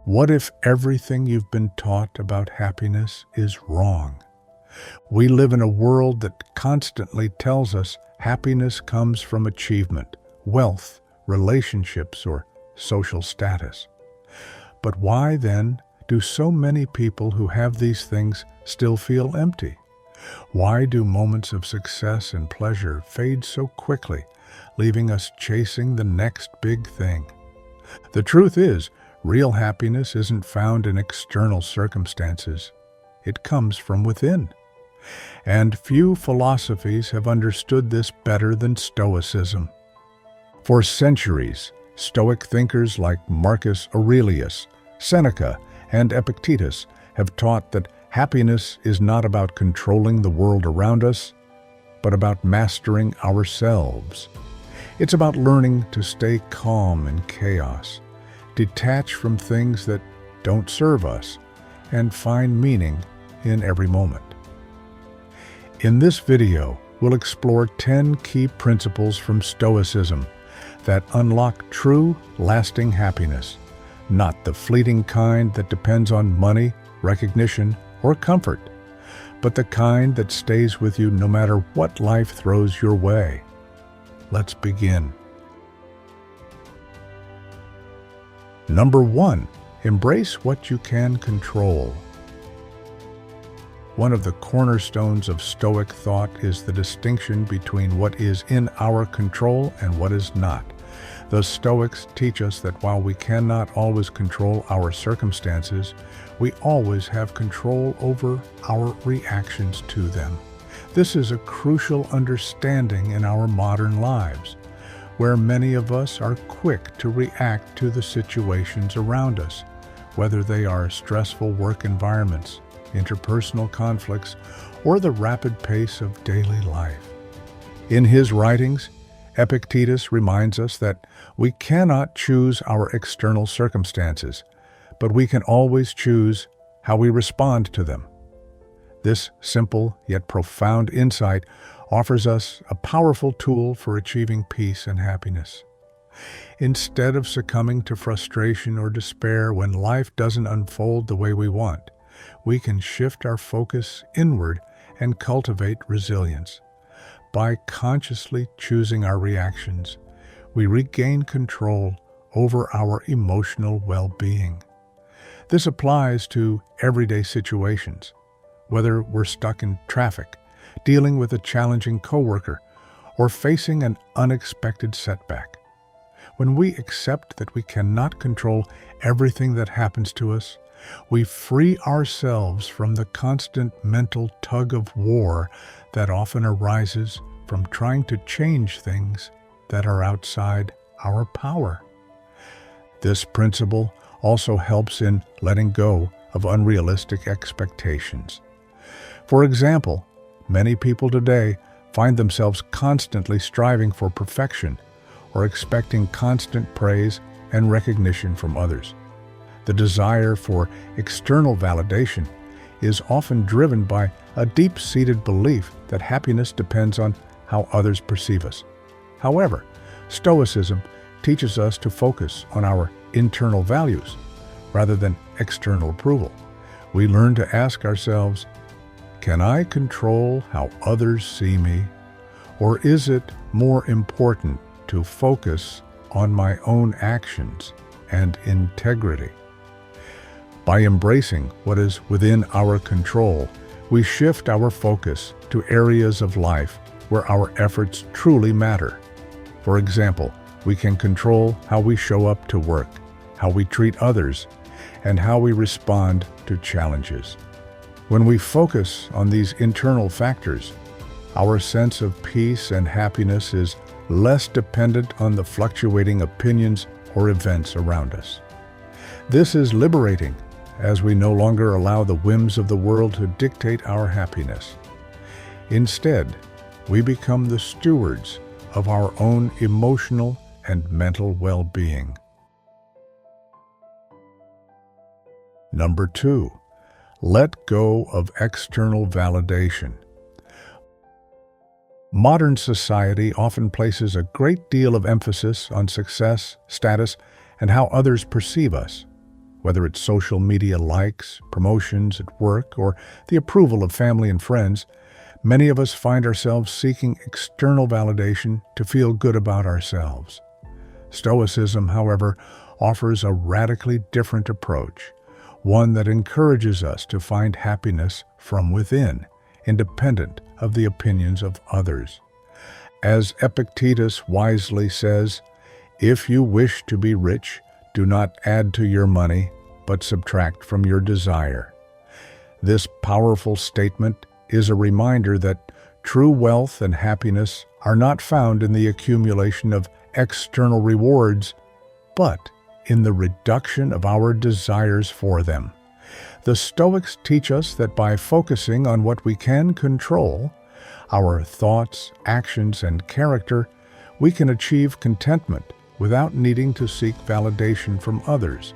What if everything you've been taught about happiness is wrong? We live in a world that constantly tells us happiness comes from achievement, wealth, relationships, or social status. But why, then, do so many people who have these things still feel empty? Why do moments of success and pleasure fade so quickly, leaving us chasing the next big thing? The truth is, real happiness isn't found in external circumstances. It comes from within. And few philosophies have understood this better than Stoicism. For centuries, Stoic thinkers like Marcus Aurelius, Seneca, and Epictetus have taught that happiness is not about controlling the world around us, but about mastering ourselves. It's about learning to stay calm in chaos, detach from things that don't serve us, and find meaning in every moment. In this video, we'll explore 10 key principles from Stoicism that unlock true, lasting happiness, not the fleeting kind that depends on money, recognition, or comfort, but the kind that stays with you no matter what life throws your way. Let's begin. Number 1, embrace what you can control. One of the cornerstones of Stoic thought is the distinction between what is in our control and what is not. The Stoics teach us that while we cannot always control our circumstances, we always have control over our reactions to them. This is a crucial understanding in our modern lives, where many of us are quick to react to the situations around us, whether they are stressful work environments, interpersonal conflicts, or the rapid pace of daily life. In his writings, Epictetus reminds us that we cannot choose our external circumstances, but we can always choose how we respond to them. This simple yet profound insight offers us a powerful tool for achieving peace and happiness. Instead of succumbing to frustration or despair when life doesn't unfold the way we want, we can shift our focus inward and cultivate resilience. By consciously choosing our reactions, we regain control over our emotional well-being. This applies to everyday situations, whether we're stuck in traffic, dealing with a challenging coworker, or facing an unexpected setback. When we accept that we cannot control everything that happens to us, we free ourselves from the constant mental tug-of-war that often arises from trying to change things that are outside our power. This principle also helps in letting go of unrealistic expectations. For example, many people today find themselves constantly striving for perfection or expecting constant praise and recognition from others. The desire for external validation is often driven by a deep-seated belief that happiness depends on how others perceive us. However, Stoicism teaches us to focus on our internal values rather than external approval. We learn to ask ourselves, can I control how others see me? Or is it more important to focus on my own actions and integrity? By embracing what is within our control, we shift our focus to areas of life where our efforts truly matter. For example, we can control how we show up to work, how we treat others, and how we respond to challenges. When we focus on these internal factors, our sense of peace and happiness is less dependent on the fluctuating opinions or events around us. This is liberating, as we no longer allow the whims of the world to dictate our happiness. Instead, we become the stewards of our own emotional and mental well-being. Number 2, let go of external validation. Modern society often places a great deal of emphasis on success, status, and how others perceive us. Whether it's social media likes, promotions at work, or the approval of family and friends, many of us find ourselves seeking external validation to feel good about ourselves. Stoicism, however, offers a radically different approach, one that encourages us to find happiness from within, independent of the opinions of others. As Epictetus wisely says, "If you wish to be rich, do not add to your money, but subtract from your desire." This powerful statement is a reminder that true wealth and happiness are not found in the accumulation of external rewards, but in the reduction of our desires for them. The Stoics teach us that by focusing on what we can control, our thoughts, actions, and character, we can achieve contentment without needing to seek validation from others.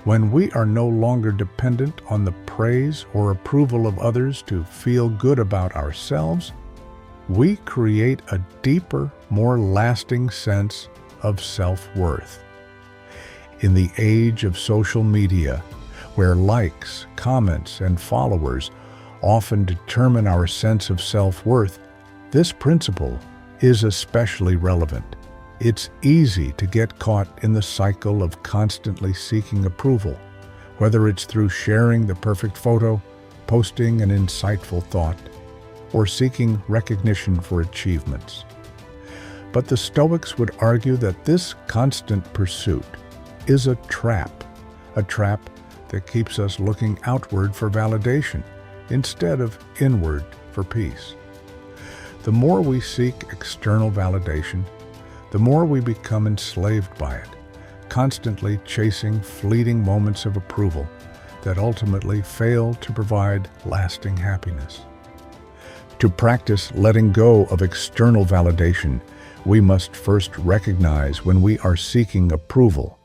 When we are no longer dependent on the praise or approval of others to feel good about ourselves, we create a deeper, more lasting sense of self-worth. In the age of social media, where likes, comments, and followers often determine our sense of self-worth, this principle is especially relevant. It's easy to get caught in the cycle of constantly seeking approval, whether it's through sharing the perfect photo, posting an insightful thought, or seeking recognition for achievements. But the Stoics would argue that this constant pursuit is a trap that keeps us looking outward for validation instead of inward for peace. The more we seek external validation, the more we become enslaved by it, constantly chasing fleeting moments of approval that ultimately fail to provide lasting happiness. To practice letting go of external validation, we must first recognize when we are seeking approval.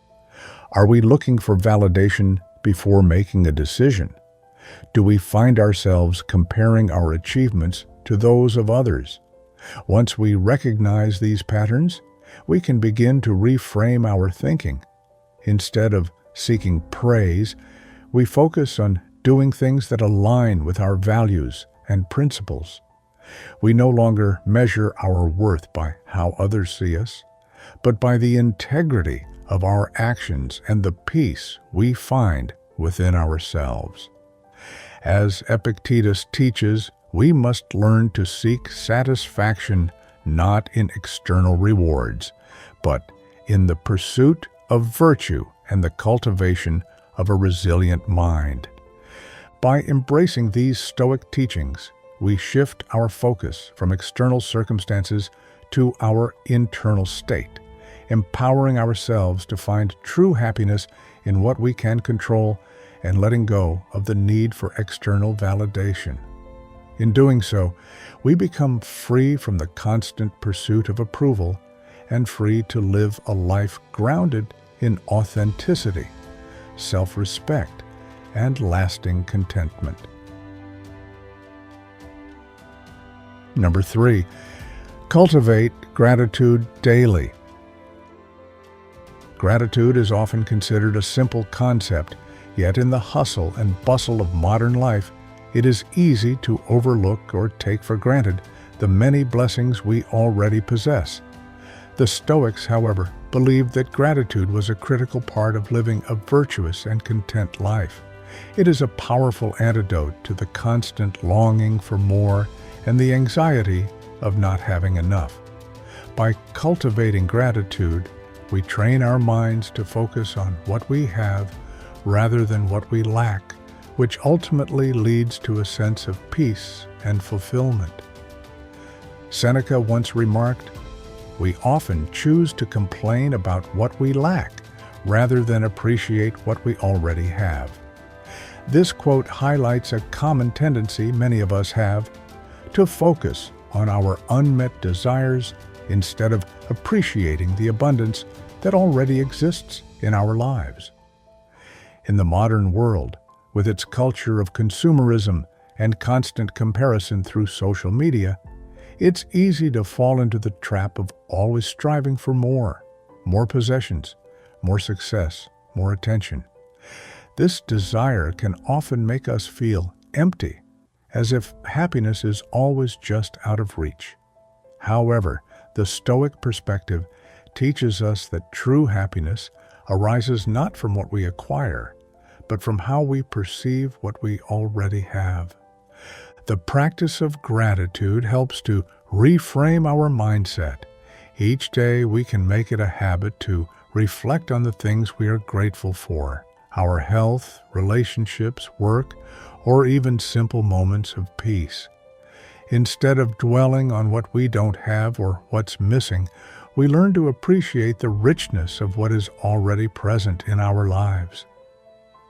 Are we looking for validation before making a decision? Do we find ourselves comparing our achievements to those of others? Once we recognize these patterns, we can begin to reframe our thinking. Instead of seeking praise, we focus on doing things that align with our values and principles. We no longer measure our worth by how others see us, but by the integrity of our actions and the peace we find within ourselves. As Epictetus teaches, we must learn to seek satisfaction not in external rewards, but in the pursuit of virtue and the cultivation of a resilient mind. By embracing these Stoic teachings, we shift our focus from external circumstances to our internal state, empowering ourselves to find true happiness in what we can control and letting go of the need for external validation. In doing so, we become free from the constant pursuit of approval and free to live a life grounded in authenticity, self-respect, and lasting contentment. Number 3, cultivate gratitude daily. Gratitude is often considered a simple concept, yet in the hustle and bustle of modern life, it is easy to overlook or take for granted the many blessings we already possess. The Stoics, however, believed that gratitude was a critical part of living a virtuous and content life. It is a powerful antidote to the constant longing for more and the anxiety of not having enough. By cultivating gratitude, we train our minds to focus on what we have rather than what we lack, which ultimately leads to a sense of peace and fulfillment. Seneca once remarked, "We often choose to complain about what we lack rather than appreciate what we already have." This quote highlights a common tendency many of us have to focus on our unmet desires instead of appreciating the abundance that already exists in our lives. In the modern world, with its culture of consumerism and constant comparison through social media, it's easy to fall into the trap of always striving for more possessions, more success, more attention. This desire can often make us feel empty, as if happiness is always just out of reach. However, the Stoic perspective teaches us that true happiness arises not from what we acquire, but from how we perceive what we already have. The practice of gratitude helps to reframe our mindset. Each day we can make it a habit to reflect on the things we are grateful for: our health, relationships, work, or even simple moments of peace. Instead of dwelling on what we don't have or what's missing, we learn to appreciate the richness of what is already present in our lives.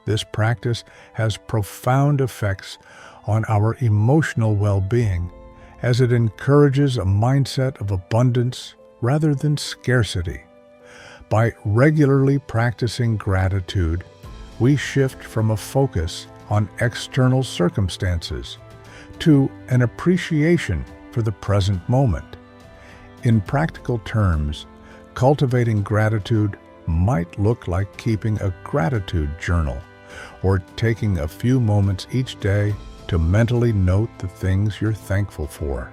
This practice has profound effects on our emotional well-being, as it encourages a mindset of abundance rather than scarcity. By regularly practicing gratitude, we shift from a focus on external circumstances to an appreciation for the present moment. In practical terms, cultivating gratitude might look like keeping a gratitude journal or taking a few moments each day to mentally note the things you're thankful for.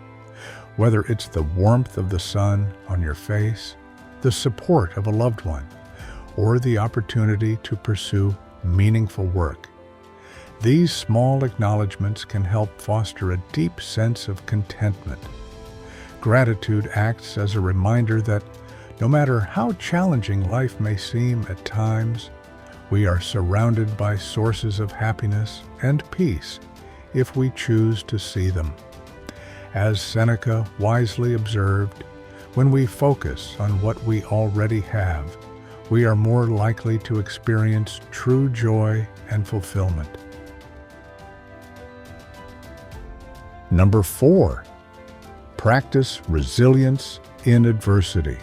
Whether it's the warmth of the sun on your face, the support of a loved one, or the opportunity to pursue meaningful work. These small acknowledgments can help foster a deep sense of contentment. Gratitude acts as a reminder that no matter how challenging life may seem at times, we are surrounded by sources of happiness and peace if we choose to see them. As Seneca wisely observed, when we focus on what we already have, we are more likely to experience true joy and fulfillment. Number 4, practice resilience in adversity.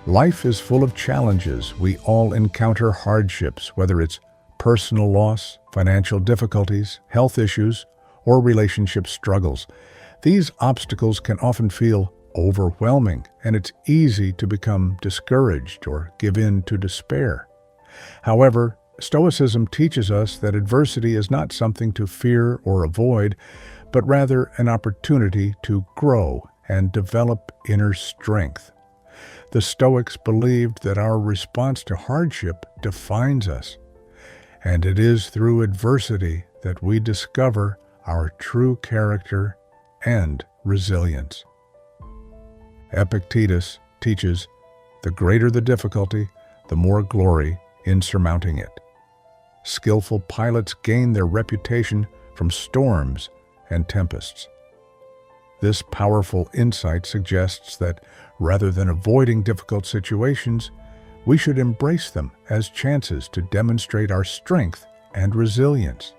Life is full of challenges. We all encounter hardships, whether it's personal loss, financial difficulties, health issues, or relationship struggles. These obstacles can often feel overwhelming, and it's easy to become discouraged or give in to despair. However, Stoicism teaches us that adversity is not something to fear or avoid, but rather an opportunity to grow and develop inner strength. The Stoics believed that our response to hardship defines us, and it is through adversity that we discover our true character and resilience. Epictetus teaches, the greater the difficulty, the more glory in surmounting it. Skillful pilots gain their reputation from storms and tempests. This powerful insight suggests that rather than avoiding difficult situations, we should embrace them as chances to demonstrate our strength and resilience.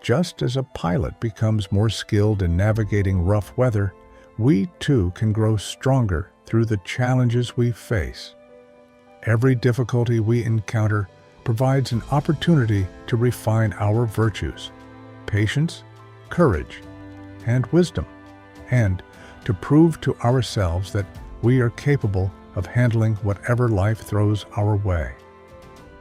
Just as a pilot becomes more skilled in navigating rough weather, we too can grow stronger through the challenges we face. Every difficulty we encounter provides an opportunity to refine our virtues, patience, courage, and wisdom, and to prove to ourselves that we are capable of handling whatever life throws our way.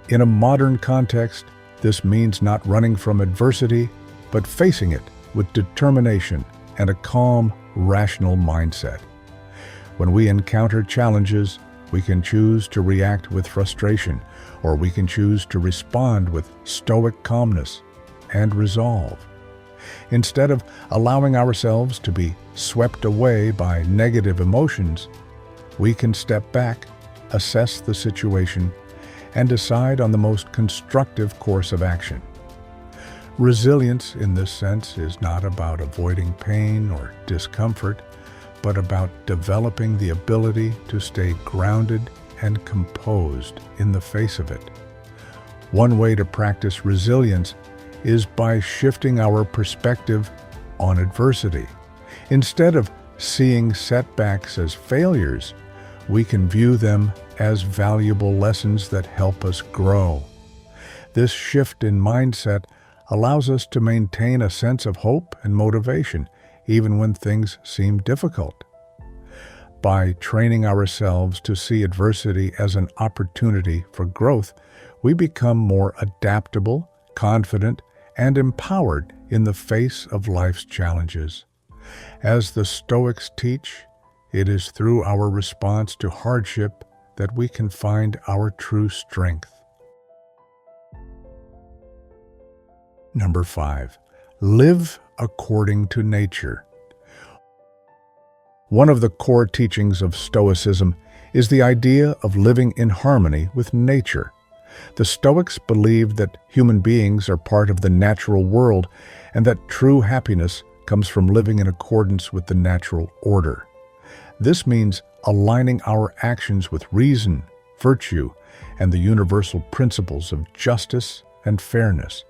In a modern context, this means not running from adversity, but facing it with determination and a calm, rational mindset. When we encounter challenges, we can choose to react with frustration, or we can choose to respond with stoic calmness and resolve. Instead of allowing ourselves to be swept away by negative emotions, we can step back, assess the situation, and decide on the most constructive course of action. Resilience, in this sense, is not about avoiding pain or discomfort, but about developing the ability to stay grounded and composed in the face of it. One way to practice resilience is by shifting our perspective on adversity. Instead of seeing setbacks as failures, we can view them as valuable lessons that help us grow. This shift in mindset allows us to maintain a sense of hope and motivation, even when things seem difficult. By training ourselves to see adversity as an opportunity for growth, we become more adaptable, confident, and empowered in the face of life's challenges. As the Stoics teach, it is through our response to hardship that we can find our true strength. Number 5. Live according to nature. One of the core teachings of Stoicism is the idea of living in harmony with nature. The Stoics believed that human beings are part of the natural world and that true happiness comes from living in accordance with the natural order. This means aligning our actions with reason, virtue, and the universal principles of justice and fairness.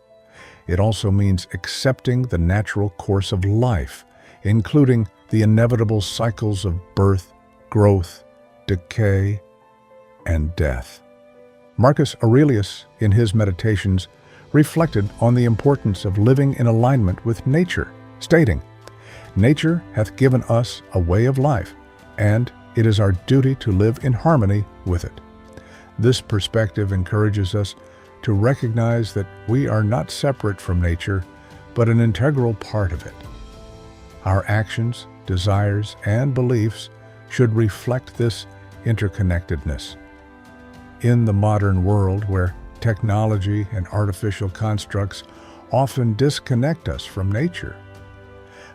It also means accepting the natural course of life, including the inevitable cycles of birth, growth, decay, and death. Marcus Aurelius, in his Meditations, reflected on the importance of living in alignment with nature, stating, "Nature hath given us a way of life, and it is our duty to live in harmony with it." This perspective encourages us to recognize that we are not separate from nature, but an integral part of it. Our actions, desires, and beliefs should reflect this interconnectedness. In the modern world, where technology and artificial constructs often disconnect us from nature,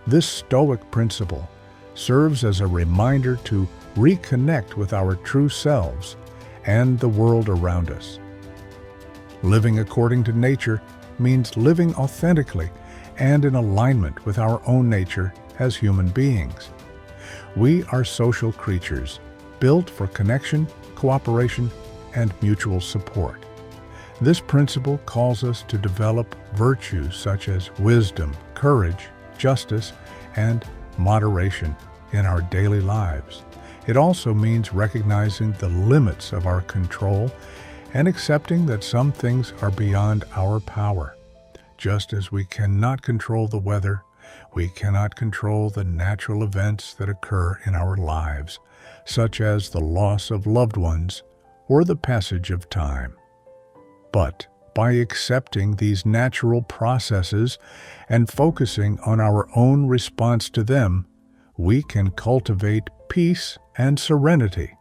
this Stoic principle serves as a reminder to reconnect with our true selves and the world around us. Living according to nature means living authentically and in alignment with our own nature as human beings. We are social creatures, built for connection, cooperation, and mutual support. This principle calls us to develop virtues such as wisdom, courage, justice, and moderation in our daily lives. It also means recognizing the limits of our control and accepting that some things are beyond our power. Just as we cannot control the weather, we cannot control the natural events that occur in our lives, such as the loss of loved ones or the passage of time. But by accepting these natural processes and focusing on our own response to them, we can cultivate peace and serenity.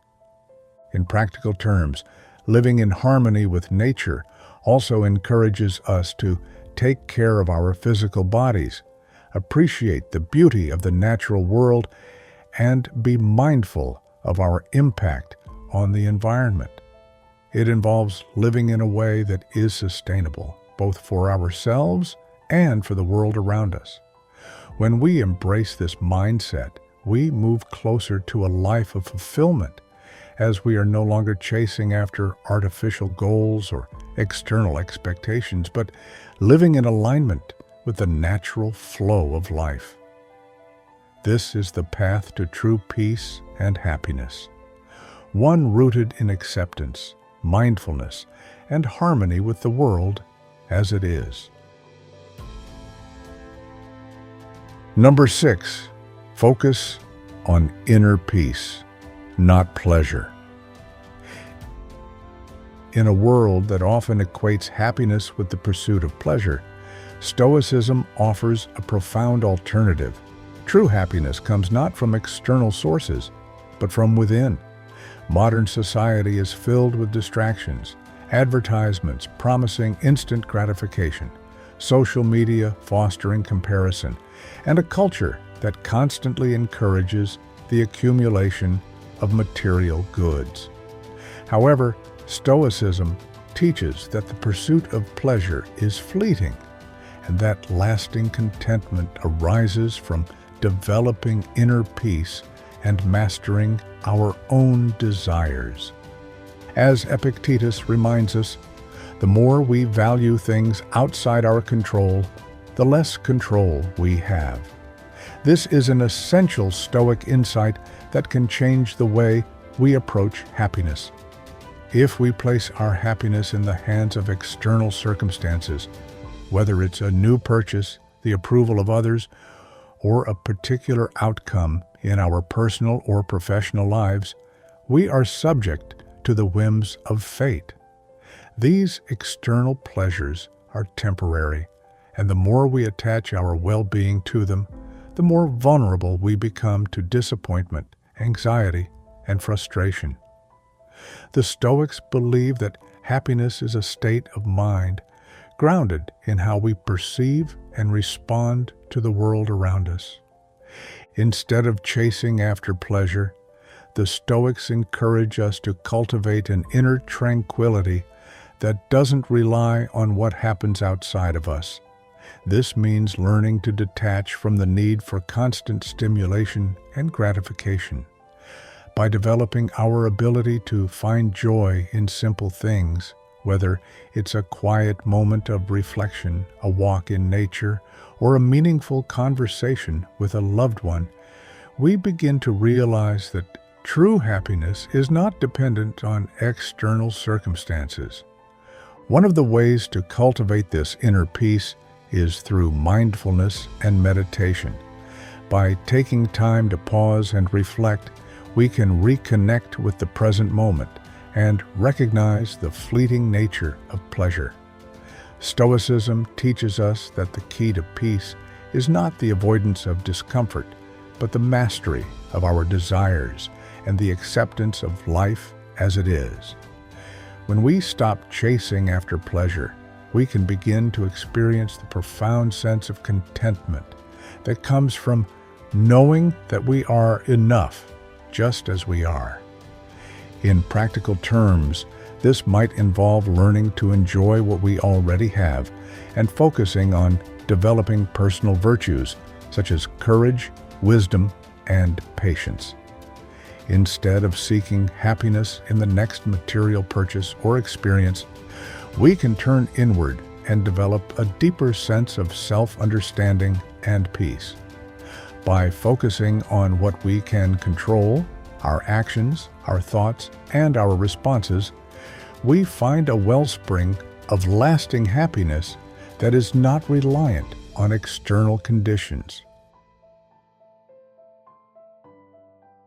In practical terms, living in harmony with nature also encourages us to take care of our physical bodies, appreciate the beauty of the natural world, and be mindful of our impact on the environment. It involves living in a way that is sustainable, both for ourselves and for the world around us. When we embrace this mindset, we move closer to a life of fulfillment, as we are no longer chasing after artificial goals or external expectations, but living in alignment with the natural flow of life. This is the path to true peace and happiness, one rooted in acceptance, mindfulness, and harmony with the world as it is. Number 6, focus on inner peace, not pleasure. In a world that often equates happiness with the pursuit of pleasure, Stoicism offers a profound alternative. True happiness comes not from external sources, but from within. Modern society is filled with distractions, advertisements promising instant gratification, social media fostering comparison, and a culture that constantly encourages the accumulation of material goods. However, Stoicism teaches that the pursuit of pleasure is fleeting, and that lasting contentment arises from developing inner peace and mastering our own desires. As Epictetus reminds us, the more we value things outside our control, the less control we have. This is an essential Stoic insight that can change the way we approach happiness. If we place our happiness in the hands of external circumstances, whether it's a new purchase, the approval of others, or a particular outcome In our personal or professional lives, we are subject to the whims of fate. These external pleasures are temporary, and the more we attach our well-being to them, the more vulnerable we become to disappointment, anxiety, and frustration. The Stoics believe that happiness is a state of mind grounded in how we perceive and respond to the world around us. Instead of chasing after pleasure, the Stoics encourage us to cultivate an inner tranquility that doesn't rely on what happens outside of us. This means learning to detach from the need for constant stimulation and gratification. By developing our ability to find joy in simple things, whether it's a quiet moment of reflection, a walk in nature, or a meaningful conversation with a loved one, we begin to realize that true happiness is not dependent on external circumstances. One of the ways to cultivate this inner peace is through mindfulness and meditation. By taking time to pause and reflect, we can reconnect with the present moment and recognize the fleeting nature of pleasure. Stoicism teaches us that the key to peace is not the avoidance of discomfort, but the mastery of our desires and the acceptance of life as it is. When we stop chasing after pleasure, we can begin to experience the profound sense of contentment that comes from knowing that we are enough just as we are. In practical terms, this might involve learning to enjoy what we already have and focusing on developing personal virtues such as courage, wisdom, and patience. Instead of seeking happiness in the next material purchase or experience, we can turn inward and develop a deeper sense of self-understanding and peace. By focusing on what we can control, our actions, our thoughts, and our responses, we find a wellspring of lasting happiness that is not reliant on external conditions.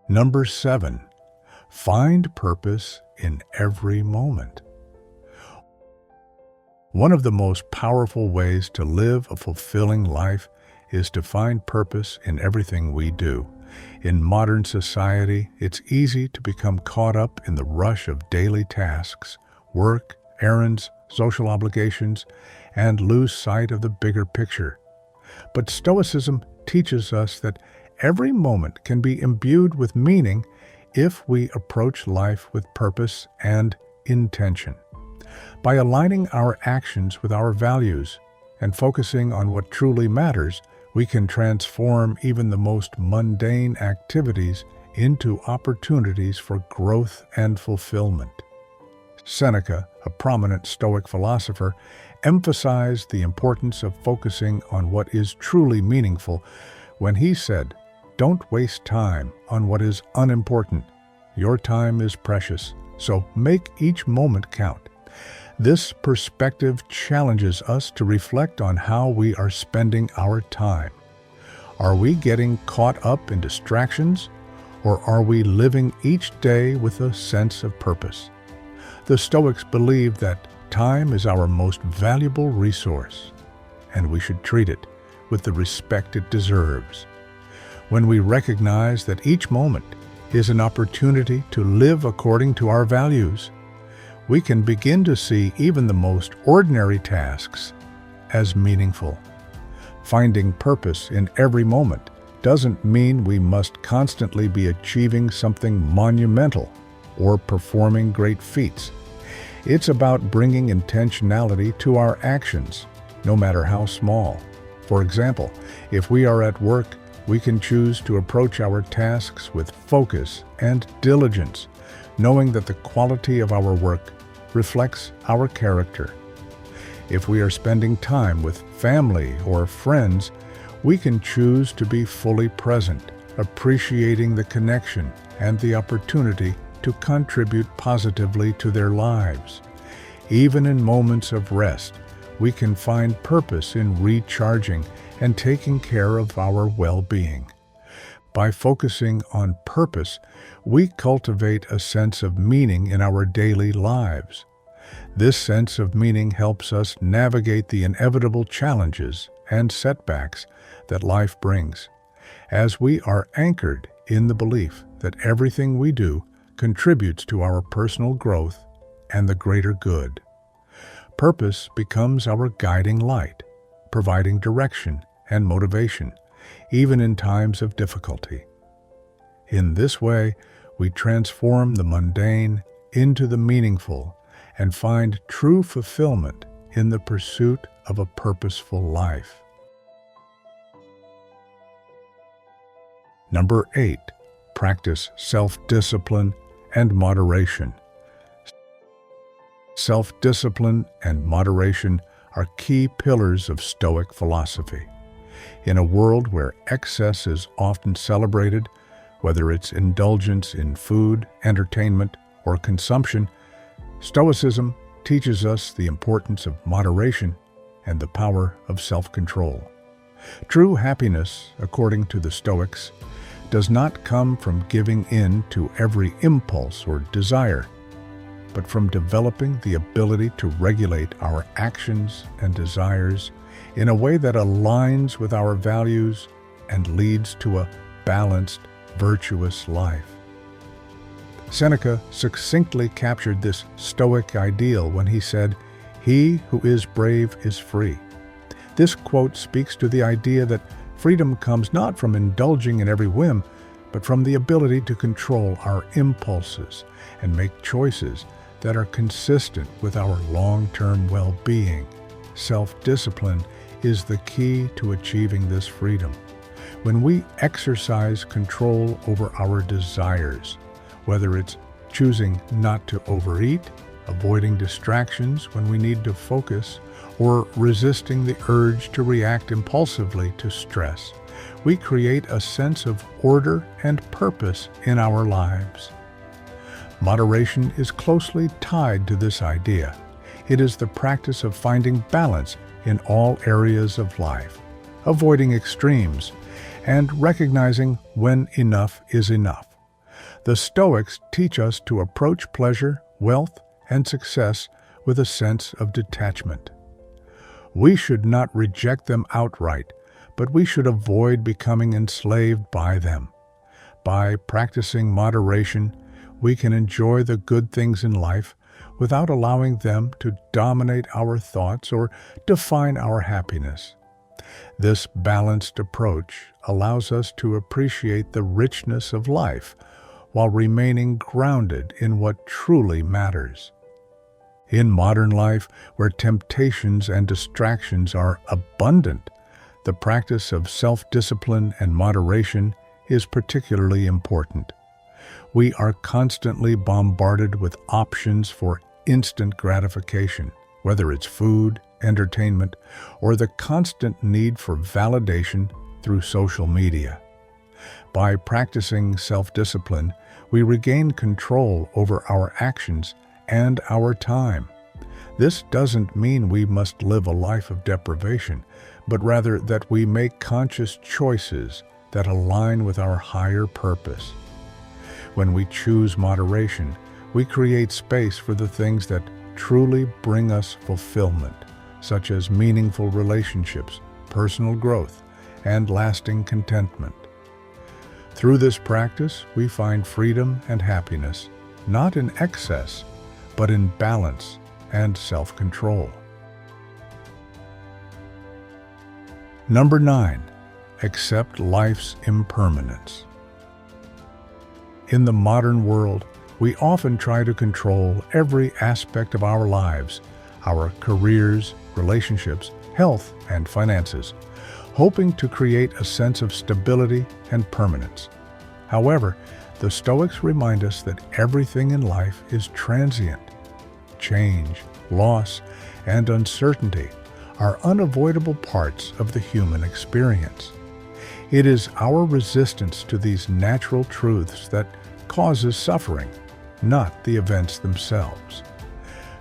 Number 7, find purpose in every moment. One of the most powerful ways to live a fulfilling life is to find purpose in everything we do. In modern society, it's easy to become caught up in the rush of daily tasks, work, errands, social obligations, and lose sight of the bigger picture. But Stoicism teaches us that every moment can be imbued with meaning if we approach life with purpose and intention. By aligning our actions with our values and focusing on what truly matters, we can transform even the most mundane activities into opportunities for growth and fulfillment. Seneca, a prominent Stoic philosopher, emphasized the importance of focusing on what is truly meaningful when he said, "Don't waste time on what is unimportant. Your time is precious, so make each moment count." This perspective challenges us to reflect on how we are spending our time. Are we getting caught up in distractions, or are we living each day with a sense of purpose? The Stoics believe that time is our most valuable resource, and we should treat it with the respect it deserves. When we recognize that each moment is an opportunity to live according to our values, we can begin to see even the most ordinary tasks as meaningful. Finding purpose in every moment doesn't mean we must constantly be achieving something monumental or performing great feats. It's about bringing intentionality to our actions, no matter how small. For example, if we are at work, we can choose to approach our tasks with focus and diligence, knowing that the quality of our work reflects our character. If we are spending time with family or friends, we can choose to be fully present, appreciating the connection and the opportunity to contribute positively to their lives. Even in moments of rest, we can find purpose in recharging and taking care of our well-being. By focusing on purpose, we cultivate a sense of meaning in our daily lives. This sense of meaning helps us navigate the inevitable challenges and setbacks that life brings, as we are anchored in the belief that everything we do contributes to our personal growth and the greater good. Purpose becomes our guiding light, providing direction and motivation, even in times of difficulty. In this way, we transform the mundane into the meaningful and find true fulfillment in the pursuit of a purposeful life. Number 8, practice self-discipline and moderation. Self-discipline and moderation are key pillars of Stoic philosophy. In a world where excess is often celebrated, whether it's indulgence in food, entertainment, or consumption, Stoicism teaches us the importance of moderation and the power of self-control. True happiness, according to the Stoics, does not come from giving in to every impulse or desire, but from developing the ability to regulate our actions and desires in a way that aligns with our values and leads to a balanced, virtuous life. Seneca succinctly captured this Stoic ideal when he said, "He who is brave is free." This quote speaks to the idea that freedom comes not from indulging in every whim, but from the ability to control our impulses and make choices that are consistent with our long-term well-being. Self-discipline is the key to achieving this freedom. When we exercise control over our desires, whether it's choosing not to overeat, avoiding distractions when we need to focus, or resisting the urge to react impulsively to stress, we create a sense of order and purpose in our lives. Moderation is closely tied to this idea. It is the practice of finding balance in all areas of life, avoiding extremes, and recognizing when enough is enough. The Stoics teach us to approach pleasure, wealth, and success with a sense of detachment. We should not reject them outright, but we should avoid becoming enslaved by them. By practicing moderation, we can enjoy the good things in life without allowing them to dominate our thoughts or define our happiness. This balanced approach allows us to appreciate the richness of life while remaining grounded in what truly matters. In modern life, where temptations and distractions are abundant, the practice of self-discipline and moderation is particularly important. We are constantly bombarded with options for instant gratification, whether it's food, entertainment, or the constant need for validation through social media. By practicing self-discipline, we regain control over our actions and our time. This doesn't mean we must live a life of deprivation, but rather that we make conscious choices that align with our higher purpose. When we choose moderation, we create space for the things that truly bring us fulfillment, such as meaningful relationships, personal growth, and lasting contentment. Through this practice, we find freedom and happiness, not in excess, but in balance and self-control. Number 9, accept life's impermanence. In the modern world, we often try to control every aspect of our lives, our careers, relationships, health, and finances, hoping to create a sense of stability and permanence. However, the Stoics remind us that everything in life is transient. Change, loss, and uncertainty are unavoidable parts of the human experience. It is our resistance to these natural truths that causes suffering, not the events themselves.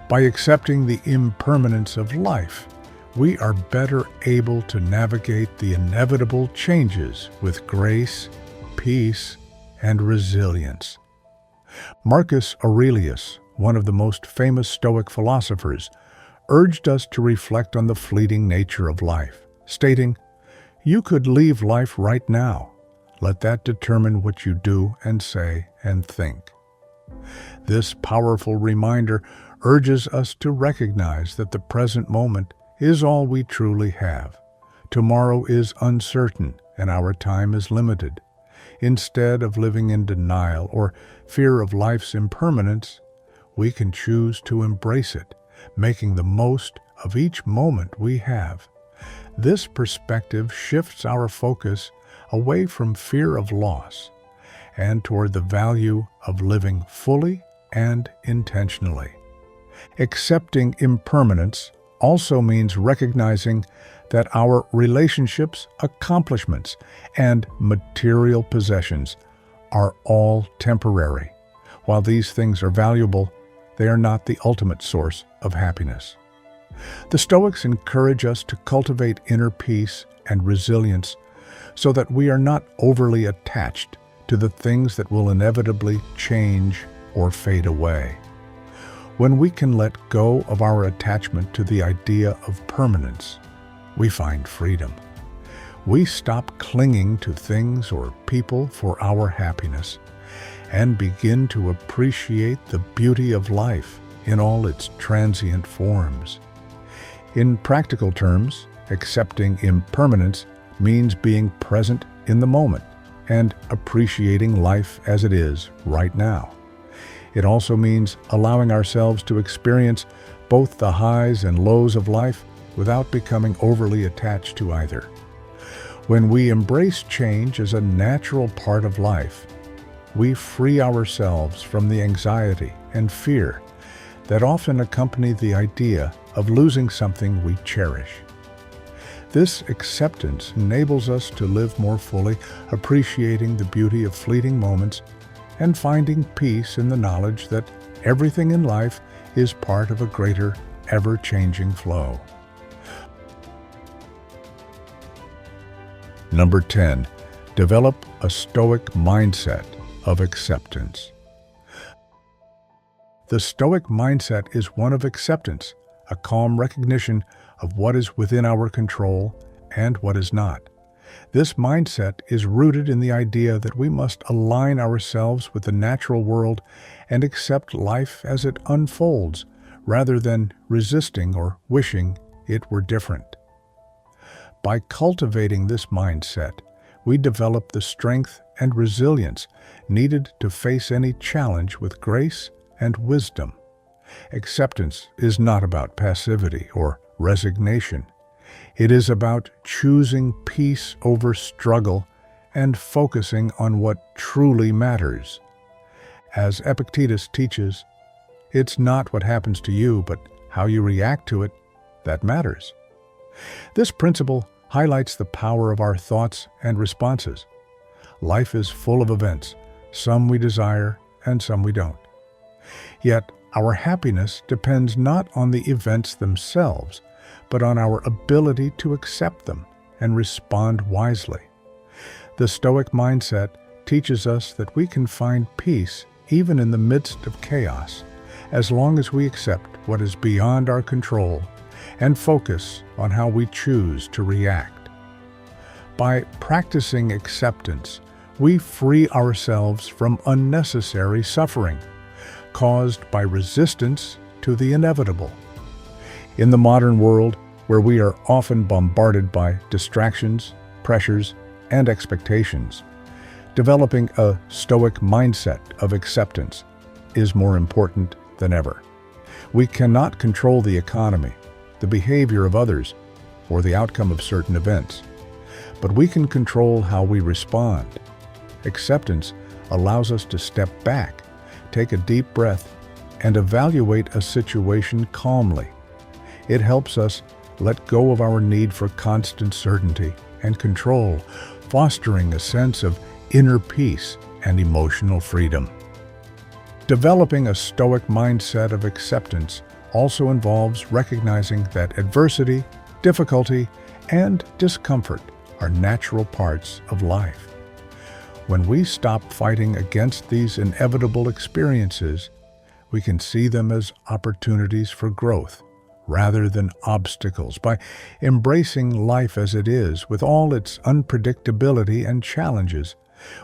By accepting the impermanence of life, we are better able to navigate the inevitable changes with grace peace and resilience. Marcus Aurelius, one of the most famous Stoic philosophers, urged us to reflect on the fleeting nature of life, stating, "You could leave life right now. Let that determine what you do and say and think." This powerful reminder urges us to recognize that the present moment is all we truly have. Tomorrow is uncertain and our time is limited. Instead of living in denial or fear of life's impermanence, we can choose to embrace it, making the most of each moment we have. This perspective shifts our focus away from fear of loss and toward the value of living fully and intentionally. Accepting impermanence also means recognizing that our relationships, accomplishments, and material possessions are all temporary. While these things are valuable, they are not the ultimate source of happiness. The Stoics encourage us to cultivate inner peace and resilience so that we are not overly attached to the things that will inevitably change or fade away. When we can let go of our attachment to the idea of permanence, we find freedom. We stop clinging to things or people for our happiness and begin to appreciate the beauty of life in all its transient forms. In practical terms, accepting impermanence means being present in the moment and appreciating life as it is right now. It also means allowing ourselves to experience both the highs and lows of life without becoming overly attached to either. When we embrace change as a natural part of life, we free ourselves from the anxiety and fear that often accompany the idea of losing something we cherish. This acceptance enables us to live more fully, appreciating the beauty of fleeting moments and finding peace in the knowledge that everything in life is part of a greater, ever-changing flow. Number 10, develop a Stoic mindset of acceptance. The Stoic mindset is one of acceptance, a calm recognition of what is within our control and what is not. This mindset is rooted in the idea that we must align ourselves with the natural world and accept life as it unfolds, rather than resisting or wishing it were different. By cultivating this mindset, we develop the strength and resilience needed to face any challenge with grace and wisdom. Acceptance is not about passivity or resignation. It is about choosing peace over struggle and focusing on what truly matters. As Epictetus teaches, it's not what happens to you, but how you react to it that matters. This principle highlights the power of our thoughts and responses. Life is full of events, some we desire and some we don't. Yet, our happiness depends not on the events themselves, but on our ability to accept them and respond wisely. The Stoic mindset teaches us that we can find peace even in the midst of chaos, as long as we accept what is beyond our control and focus on how we choose to react. By practicing acceptance, we free ourselves from unnecessary suffering caused by resistance to the inevitable. In the modern world, where we are often bombarded by distractions, pressures, and expectations, developing a Stoic mindset of acceptance is more important than ever. We cannot control the economy, the behavior of others, or the outcome of certain events, but we can control how we respond. Acceptance allows us to step back, take a deep breath, and evaluate a situation calmly. It helps us let go of our need for constant certainty and control, fostering a sense of inner peace and emotional freedom. Developing a Stoic mindset of acceptance also involves recognizing that adversity, difficulty, and discomfort are natural parts of life. When we stop fighting against these inevitable experiences, we can see them as opportunities for growth rather than obstacles. By embracing life as it is, with all its unpredictability and challenges,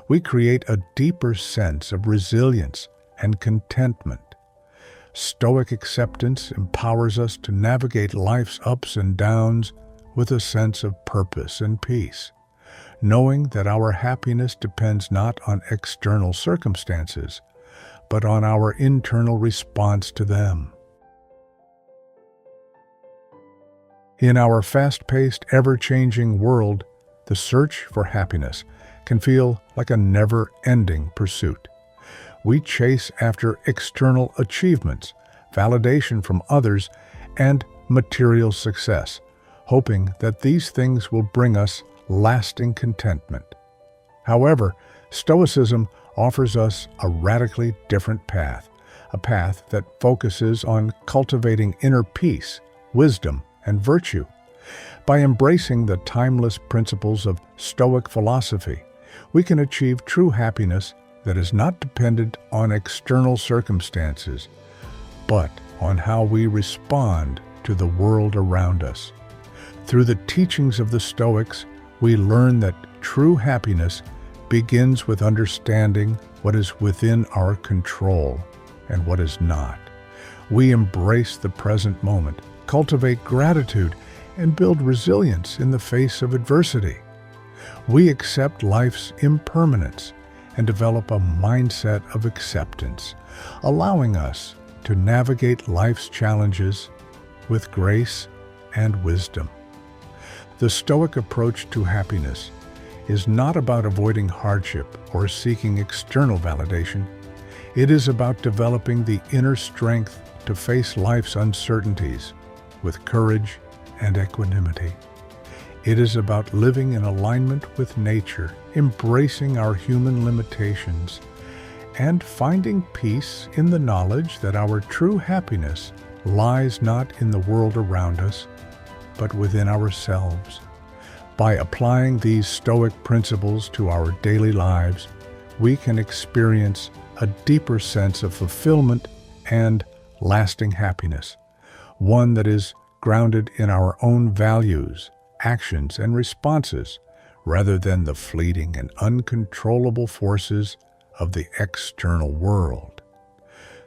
we create a deeper sense of resilience and contentment. Stoic acceptance empowers us to navigate life's ups and downs with a sense of purpose and peace, knowing that our happiness depends not on external circumstances, but on our internal response to them. In our fast-paced, ever-changing world, the search for happiness can feel like a never-ending pursuit. We chase after external achievements, validation from others, and material success, hoping that these things will bring us lasting contentment. However, Stoicism offers us a radically different path, a path that focuses on cultivating inner peace, wisdom, and virtue. By embracing the timeless principles of Stoic philosophy, we can achieve true happiness that is not dependent on external circumstances, but on how we respond to the world around us. Through the teachings of the Stoics, we learn that true happiness begins with understanding what is within our control and what is not. We embrace the present moment, cultivate gratitude, and build resilience in the face of adversity. We accept life's impermanence and develop a mindset of acceptance, allowing us to navigate life's challenges with grace and wisdom. The Stoic approach to happiness is not about avoiding hardship or seeking external validation. It is about developing the inner strength to face life's uncertainties with courage and equanimity. It is about living in alignment with nature, embracing our human limitations, and finding peace in the knowledge that our true happiness lies not in the world around us, but within ourselves. By applying these Stoic principles to our daily lives, we can experience a deeper sense of fulfillment and lasting happiness, one that is grounded in our own values, actions, and responses, rather than the fleeting and uncontrollable forces of the external world.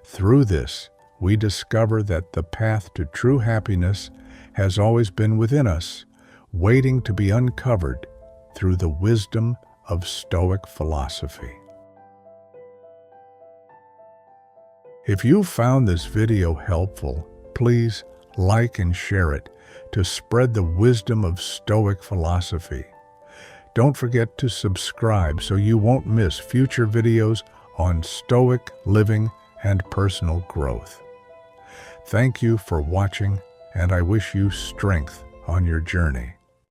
Through this, we discover that the path to true happiness has always been within us, waiting to be uncovered through the wisdom of Stoic philosophy. If you found this video helpful, please like and share it to spread the wisdom of Stoic philosophy. Don't forget to subscribe so you won't miss future videos on Stoic living and personal growth. Thank you for watching, and I wish you strength on your journey.